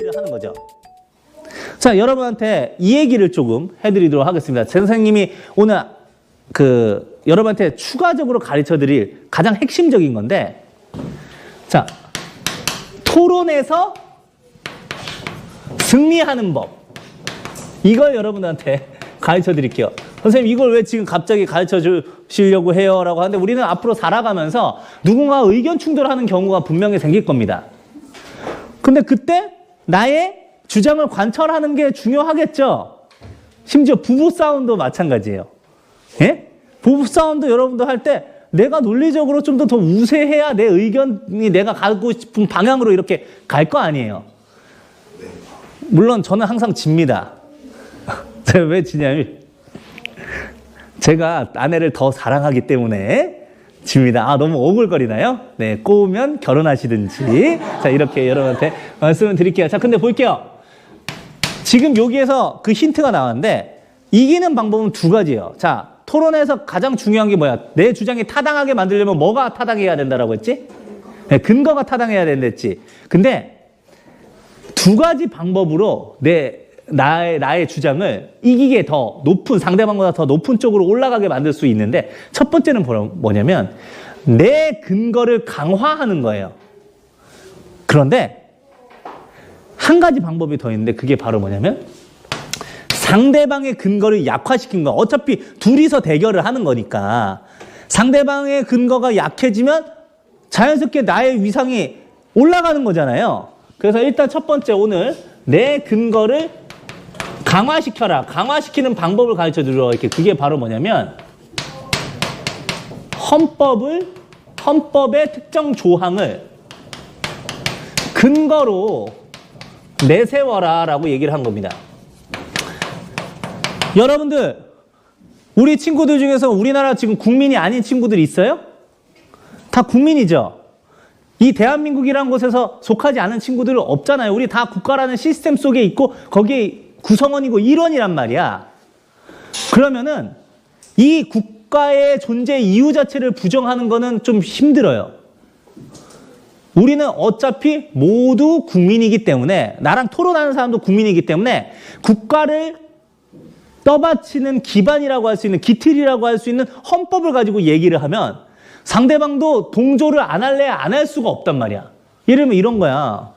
얘기를 하는 거죠. 자, 여러분한테 이 얘기를 조금 해드리도록 하겠습니다. 선생님이 오늘 여러분한테 추가적으로 가르쳐 드릴 가장 핵심적인 건데, 자, 토론에서 승리하는 법. 이걸 여러분한테 가르쳐 드릴게요. 선생님, 이걸 왜 지금 갑자기 가르쳐 주시려고 해요? 라고 하는데, 우리는 앞으로 살아가면서 누군가 의견 충돌하는 경우가 분명히 생길 겁니다. 근데 그때 나의 주장을 관철하는 게 중요하겠죠? 심지어 부부싸움도 마찬가지예요. 예? 부부싸움도 여러분도 할 때 내가 논리적으로 좀 더 우세해야 내 의견이 내가 가고 싶은 방향으로 이렇게 갈 거 아니에요. 물론 저는 항상 집니다. 제가 왜 지냐면 제가 아내를 더 사랑하기 때문에 집니다. 아, 너무 오글거리나요? 네, 꼬우면 결혼하시든지. 자, 이렇게 여러분한테 말씀을 드릴게요. 자, 근데 볼게요. 지금 여기에서 그 힌트가 나왔는데 이기는 방법은 두 가지예요. 자, 토론에서 가장 중요한 게 뭐야? 내 주장이 타당하게 만들려면 뭐가 타당해야 된다라고 했지? 네, 근거가 타당해야 된댔지. 근데 두 가지 방법으로 나의 주장을 이기게 더 높은, 상대방보다 더 높은 쪽으로 올라가게 만들 수 있는데, 첫 번째는 뭐냐면 내 근거를 강화하는 거예요. 그런데 한 가지 방법이 더 있는데, 그게 바로 뭐냐면 상대방의 근거를 약화시킨 거야. 어차피 둘이서 대결을 하는 거니까 상대방의 근거가 약해지면 자연스럽게 나의 위상이 올라가는 거잖아요. 그래서 일단 첫 번째, 오늘 내 근거를 강화시켜라. 강화시키는 방법을 가르쳐 드리도록 할게요. 그게 바로 뭐냐면 헌법의 특정 조항을 근거로 내세워라 라고 얘기를 한 겁니다. 여러분들, 우리 친구들 중에서 우리나라 지금 국민이 아닌 친구들이 있어요? 다 국민이죠? 이 대한민국이라는 곳에서 속하지 않은 친구들은 없잖아요. 우리 다 국가라는 시스템 속에 있고 거기에 구성원이고 일원이란 말이야. 그러면은 이 국가의 존재 이유 자체를 부정하는 거는 좀 힘들어요. 우리는 어차피 모두 국민이기 때문에, 나랑 토론하는 사람도 국민이기 때문에 국가를 떠받치는 기반이라고 할 수 있는, 기틀이라고 할 수 있는 헌법을 가지고 얘기를 하면 상대방도 동조를 안 할래 안 할 수가 없단 말이야. 예를 들면 이런 거야.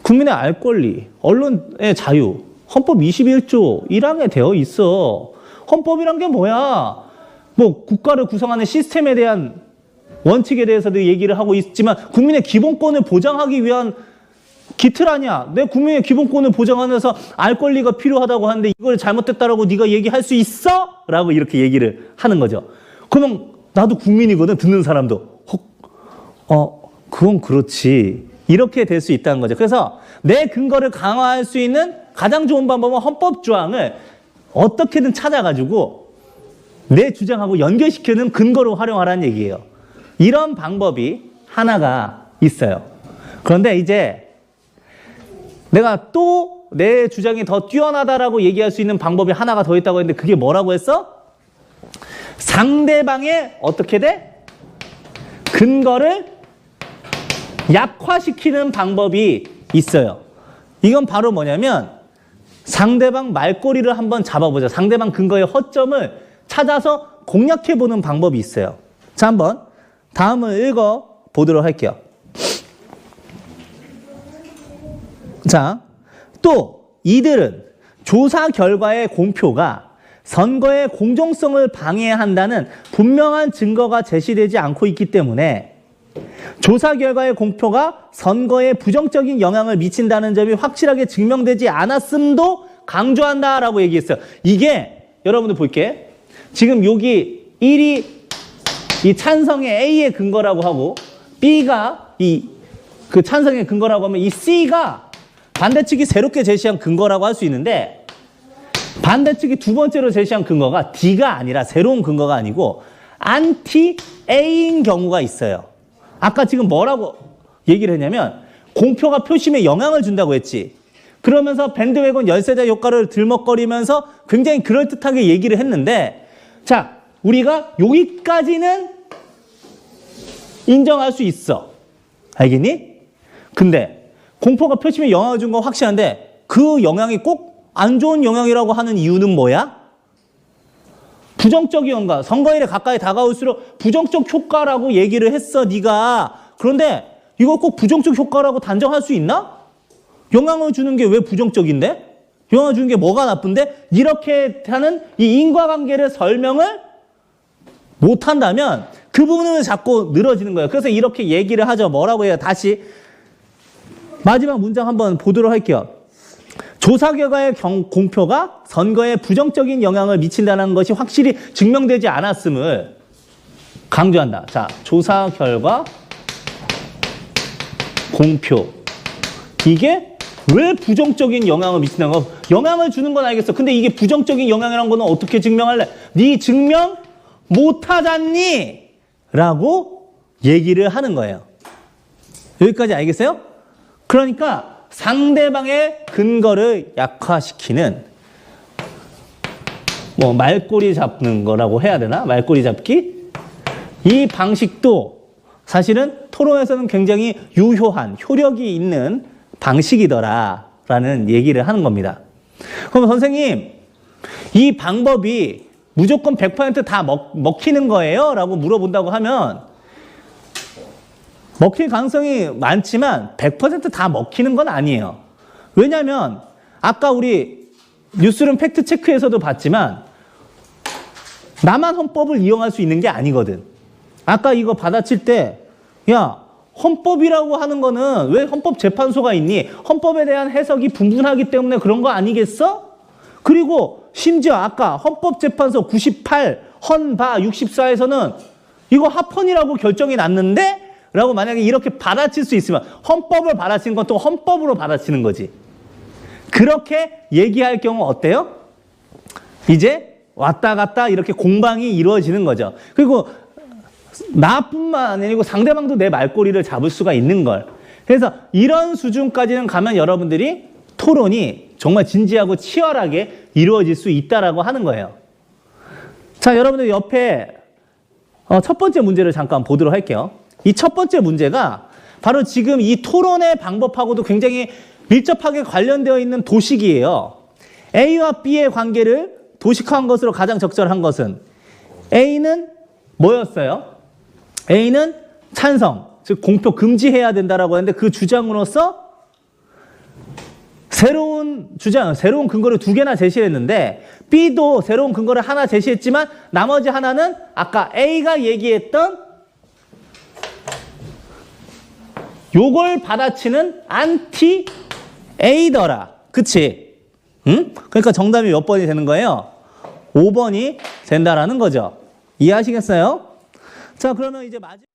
국민의 알 권리, 언론의 자유, 헌법 21조 1항에 되어 있어. 헌법이란 게 뭐야? 뭐 국가를 구성하는 시스템에 대한 원칙에 대해서도 얘기를 하고 있지만 국민의 기본권을 보장하기 위한 기틀 아니야. 내 국민의 기본권을 보장하면서 알 권리가 필요하다고 하는데 이걸 잘못됐다라고 네가 얘기할 수 있어? 라고 이렇게 얘기를 하는 거죠. 그러면 나도 국민이거든, 듣는 사람도. 그건 그렇지. 이렇게 될 수 있다는 거죠. 그래서 내 근거를 강화할 수 있는 가장 좋은 방법은 헌법 조항을 어떻게든 찾아가지고 내 주장하고 연결시키는 근거로 활용하라는 얘기예요. 이런 방법이 하나가 있어요. 그런데 이제 내가 또 내 주장이 더 뛰어나다라고 얘기할 수 있는 방법이 하나가 더 있다고 했는데, 그게 뭐라고 했어? 상대방의 어떻게 돼? 근거를 약화시키는 방법이 있어요. 이건 바로 뭐냐면 상대방 말꼬리를 한번 잡아보자. 상대방 근거의 허점을 찾아서 공략해보는 방법이 있어요. 자, 한번 다음을 읽어보도록 할게요. 자, 또 이들은 조사 결과의 공표가 선거의 공정성을 방해한다는 분명한 증거가 제시되지 않고 있기 때문에 조사 결과의 공표가 선거에 부정적인 영향을 미친다는 점이 확실하게 증명되지 않았음도 강조한다라고 얘기했어요. 이게 여러분들 볼게. 지금 여기 1이 이 찬성의 A의 근거라고 하고 B가 그 찬성의 근거라고 하면 이 C가 반대측이 새롭게 제시한 근거라고 할 수 있는데, 반대측이 두 번째로 제시한 근거가 D가 아니라, 새로운 근거가 아니고 안티 A인 경우가 있어요. 아까 지금 뭐라고 얘기를 했냐면 공표가 표심에 영향을 준다고 했지. 그러면서 밴드웨건 열세자 효과를 들먹거리면서 굉장히 그럴듯하게 얘기를 했는데, 자, 우리가 여기까지는 인정할 수 있어. 알겠니? 근데 공포가 펼치면 영향을 준 건 확실한데 그 영향이 꼭 안 좋은 영향이라고 하는 이유는 뭐야? 부정적인 영향. 선거일에 가까이 다가올수록 부정적 효과라고 얘기를 했어, 네가. 그런데 이거 꼭 부정적 효과라고 단정할 수 있나? 영향을 주는 게 왜 부정적인데? 영향을 주는 게 뭐가 나쁜데? 이렇게 하는 이 인과관계를 설명을 못한다면 그 부분은 자꾸 늘어지는 거예요. 그래서 이렇게 얘기를 하죠. 뭐라고 해요? 다시 마지막 문장 한번 보도록 할게요. 조사 결과의 공표가 선거에 부정적인 영향을 미친다는 것이 확실히 증명되지 않았음을 강조한다. 자, 조사 결과 공표. 이게 왜 부정적인 영향을 미친다는 거? 영향을 주는 건 알겠어. 근데 이게 부정적인 영향이라는 거는 어떻게 증명할래? 네 증명 못하잖니? 라고 얘기를 하는 거예요. 여기까지 알겠어요? 그러니까 상대방의 근거를 약화시키는 뭐 말꼬리 잡는 거라고 해야 되나? 말꼬리 잡기? 이 방식도 사실은 토론에서는 굉장히 유효한, 효력이 있는 방식이더라라는 얘기를 하는 겁니다. 그럼 선생님, 이 방법이 무조건 100% 다 먹히는 거예요? 라고 물어본다고 하면 먹힐 가능성이 많지만 100% 다 먹히는 건 아니에요. 왜냐하면 아까 우리 뉴스룸 팩트체크에서도 봤지만 나만 헌법을 이용할 수 있는 게 아니거든. 아까 이거 받아칠 때 야, 헌법이라고 하는 거는 왜 헌법재판소가 있니? 헌법에 대한 해석이 분분하기 때문에 그런 거 아니겠어? 그리고 심지어 아까 헌법재판소 98, 헌바 64에서는 이거 합헌이라고 결정이 났는데? 라고 만약에 이렇게 받아칠 수 있으면 헌법을 받아치는 건 또 헌법으로 받아치는 거지. 그렇게 얘기할 경우 어때요? 이제 왔다 갔다 이렇게 공방이 이루어지는 거죠. 그리고 나뿐만 아니고 상대방도 내 말꼬리를 잡을 수가 있는 걸. 그래서 이런 수준까지는 가면 여러분들이 토론이 정말 진지하고 치열하게 이루어질 수 있다라고 하는 거예요. 자, 여러분들 옆에 첫 번째 문제를 잠깐 보도록 할게요. 이 첫 번째 문제가 바로 지금 이 토론의 방법하고도 굉장히 밀접하게 관련되어 있는 도식이에요. A와 B의 관계를 도식화한 것으로 가장 적절한 것은 A는 뭐였어요? A는 찬성, 즉 공표 금지해야 된다라고 하는데 그 주장으로서 새로운 근거를 2개나 제시했는데 B도 새로운 근거를 하나 제시했지만 나머지 하나는 아까 A가 얘기했던 요걸 받아치는 안티 A더라. 그치? 응? 그러니까 정답이 몇 번이 되는 거예요? 5번이 된다라는 거죠. 이해하시겠어요? 자, 그러면 이제 마지막